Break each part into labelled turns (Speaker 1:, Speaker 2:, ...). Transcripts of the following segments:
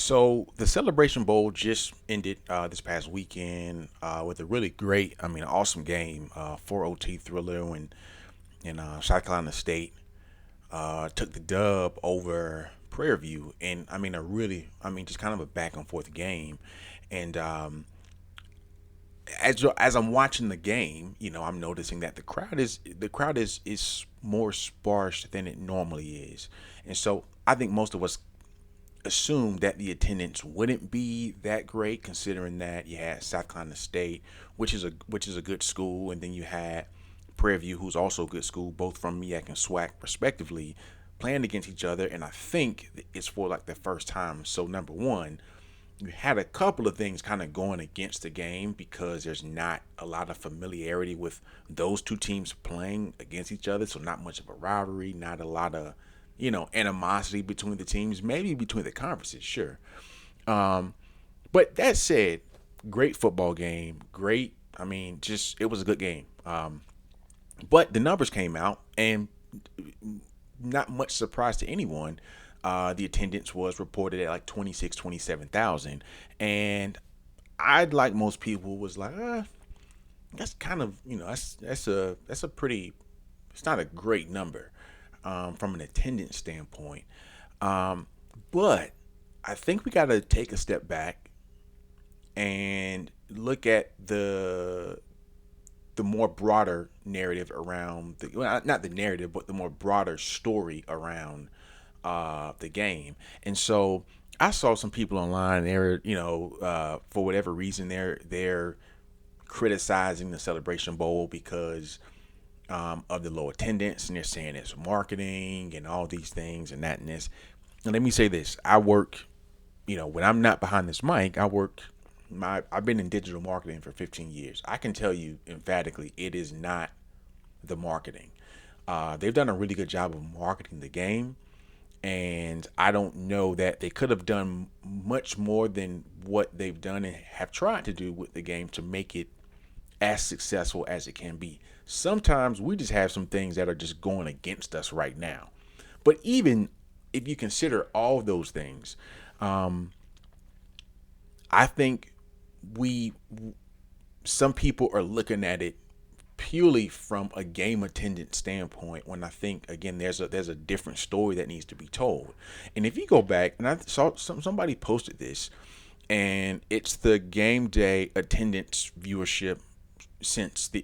Speaker 1: So the Celebration Bowl just ended this past weekend with a really great, awesome game, 4 OT thriller, and South Carolina State took the dub over Prairie View, and a really, just kind of a back and forth game, and as I'm watching the game, I'm noticing that the crowd is more sparse than it normally is, and so I think most of us assumed that the attendance wouldn't be that great, considering that you had South Carolina State, which is a good school, and then you had Prairie View, who's also a good school, both from MEAC and SWAC respectively, playing against each other. And I think it's for like the first time. So number one, you had a couple of things kind of going against the game because there's not a lot of familiarity with those two teams playing against each other. So not much of a rivalry, not a lot of, animosity between the teams, maybe between the conferences, sure. Um, but that said, great football game. Great. Just it was a good game. But the numbers came out, and not much surprise to anyone. The attendance was reported at like 26, 27,000, and I'd like most people was like, that's kind of that's a pretty. It's not a great number from an attendance standpoint, um, but I think we got to take a step back and look at the more broader narrative around the well, not the narrative, but the more broader story around the game. And so I saw some people online. They're for whatever reason they're criticizing the Celebration Bowl because of the low attendance, and they're saying it's marketing and all these things and that and this. And let me say this: I work, when I'm not behind this mic, I work. I've been in digital marketing for 15 years. I can tell you emphatically, it is not the marketing. They've done a really good job of marketing the game, and I don't know that they could have done much more than what they've done and have tried to do with the game to make it as successful as it can be. Sometimes we just have some things that are just going against us right now. But even if you consider all of those things, um, I think we some people are looking at it purely from a game attendance standpoint, when I think again there's a different story that needs to be told. And if you go back, and I saw somebody posted this, and it's the game day attendance viewership since the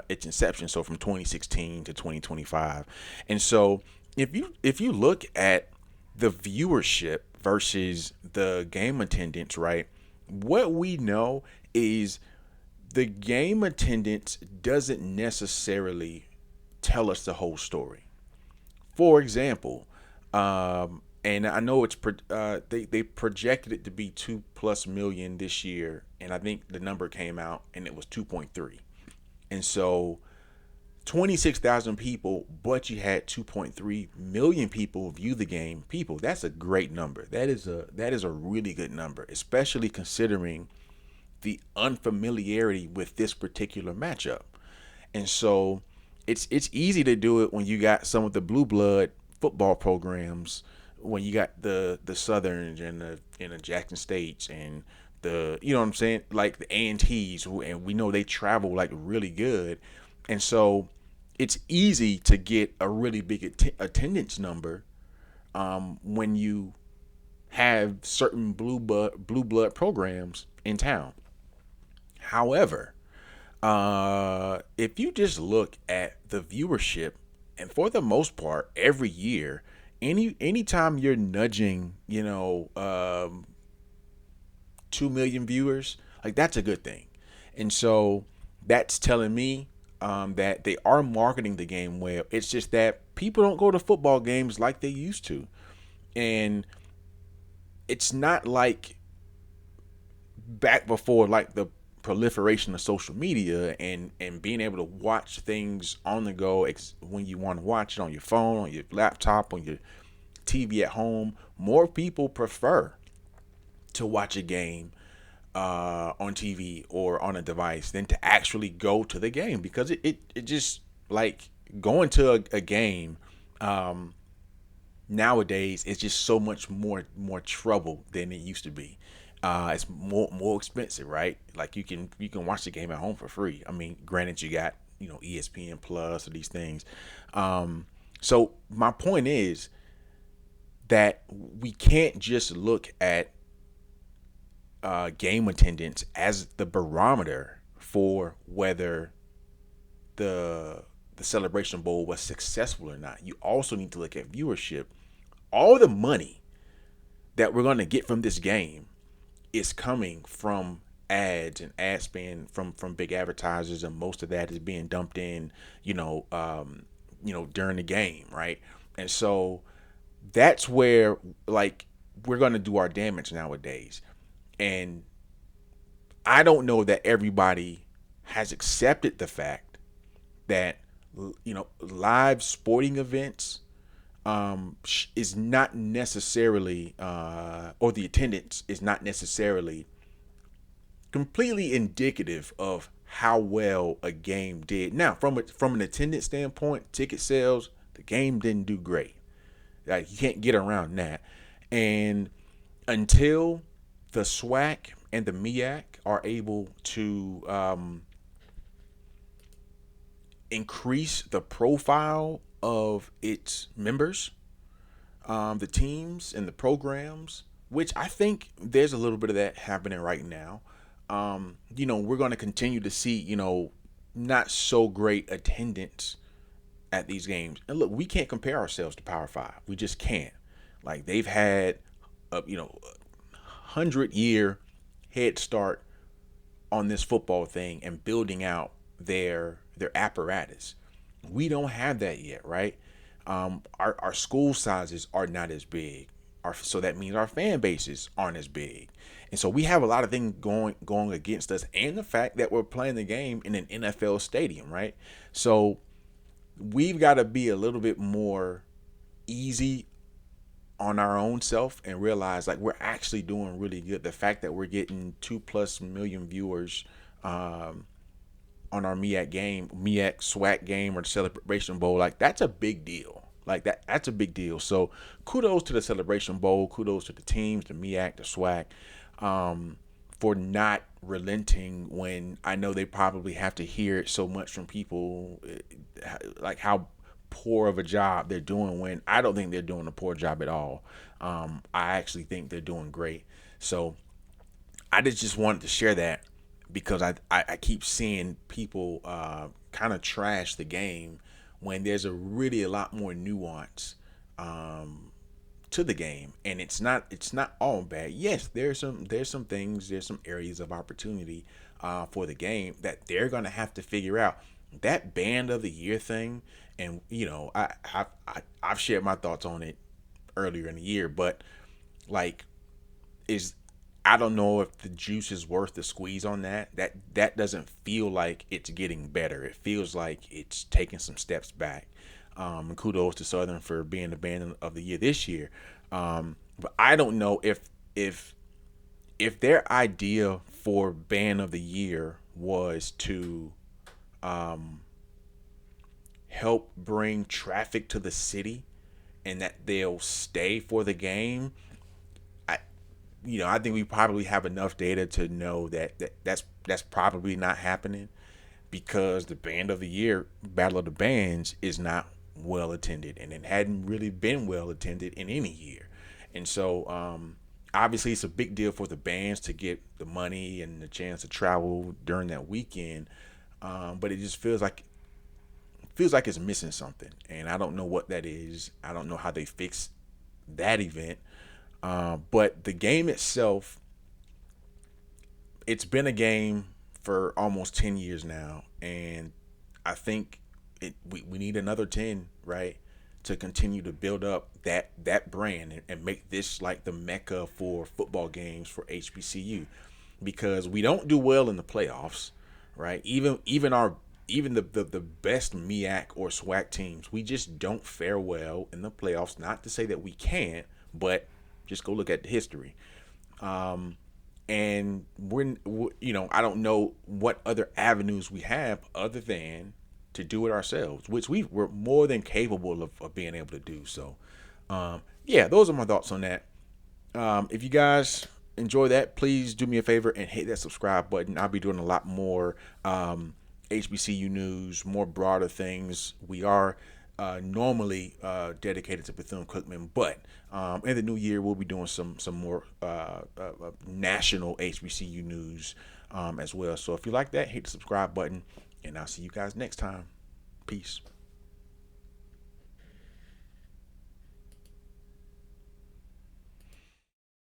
Speaker 1: its inception, so from 2016 to 2025. And so if you look at the viewership versus the game attendance, right? What we know is the game attendance doesn't necessarily tell us the whole story. For example, and I know they projected it to be 2+ million this year, and I think the number came out and it was 2.3. And so 26,000 people, but you had 2.3 million people view the game. People, that's a great number. That is a really good number, especially considering the unfamiliarity with this particular matchup. And so it's easy to do it when you got some of the blue blood football programs, when you got the Southerns and the Jackson States and the, what I'm saying, like the A&Ts, and we know they travel like really good. And so it's easy to get a really big attendance number when you have certain blue blood programs in town. However, if you just look at the viewership, and for the most part, every year, anytime you're nudging, 2 million viewers, like that's a good thing. And so that's telling me that they are marketing the game well. It's just that people don't go to football games like they used to, and it's not like back before, like the proliferation of social media and being able to watch things on the go when you want to watch it on your phone, on your laptop, on your TV at home. More people prefer to watch a game on TV or on a device than to actually go to the game, because it just like going to a game, um, nowadays it's just so much more trouble than it used to be. It's more expensive, right? Like you can watch the game at home for free. I mean, granted, you got ESPN Plus or these things. So my point is that we can't just look at game attendance as the barometer for whether the Celebration Bowl was successful or not. You also need to look at viewership. All the money that we're going to get from this game is coming from ads and ad spend from big advertisers, and most of that is being dumped in, during the game, right? And so that's where like we're going to do our damage nowadays. And I don't know that everybody has accepted the fact that live sporting events is not necessarily or the attendance is not necessarily completely indicative of how well a game did. Now, from an attendance standpoint, ticket sales, the game didn't do great. Like, you can't get around that. And until the SWAC and the MEAC are able to increase the profile of its members, the teams and the programs, which I think there's a little bit of that happening right now. We're going to continue to see, not so great attendance at these games. And look, we can't compare ourselves to Power Five. We just can't. Like, they've had a 100-year head start on this football thing and building out their apparatus. We don't have that yet, right? Our school sizes are not as big. So that means our fan bases aren't as big. And so we have a lot of things going against us, and the fact that we're playing the game in an NFL stadium, right? So we've got to be a little bit more easy on our own self and realize like we're actually doing really good. The fact that we're getting 2+ million viewers on our MEAC SWAC game or the Celebration Bowl, like that's a big deal. Like that's a big deal. So kudos to the Celebration Bowl, kudos to the teams, the MEAC, the SWAC, for not relenting when I know they probably have to hear it so much from people, like how poor of a job they're doing, when I don't think they're doing a poor job at all. I actually think they're doing great. So I just wanted to share that because I keep seeing people kind of trash the game when there's a lot more nuance to the game, and it's not all bad. Yes, there's some areas of opportunity for the game that they're gonna have to figure out. That band of the year thing, and I've shared my thoughts on it earlier in the year, but like is I don't know if the juice is worth the squeeze on that. That doesn't feel like it's getting better. It feels like it's taking some steps back. And kudos to Southern for being the band of the year this year. But I don't know if their idea for band of the year was to help bring traffic to the city and that they'll stay for the game. I think we probably have enough data to know that's probably not happening, because the band of the year battle of the bands is not well attended, and it hadn't really been well attended in any year. And so obviously it's a big deal for the bands to get the money and the chance to travel during that weekend, but it just feels like it's missing something, and I don't know what that is. I don't know how they fix that event. But the game itself, it's been a game for almost 10 years now, and I think we need another 10, right, to continue to build up that brand and make this like the mecca for football games for HBCU, because we don't do well in the playoffs, right? Even the best MEAC or SWAC teams, we just don't fare well in the playoffs. Not to say that we can't, but just go look at the history. And I don't know what other avenues we have other than to do it ourselves, which we're more than capable of being able to do. So Yeah, those are my thoughts on that. If you guys enjoy that, please do me a favor and hit that subscribe button. I'll be doing a lot more HBCU news, more broader things. We are normally dedicated to Bethune Cookman, but in the new year we'll be doing some more national HBCU news as well. So if you like that, hit the subscribe button, and I'll see you guys next time. Peace.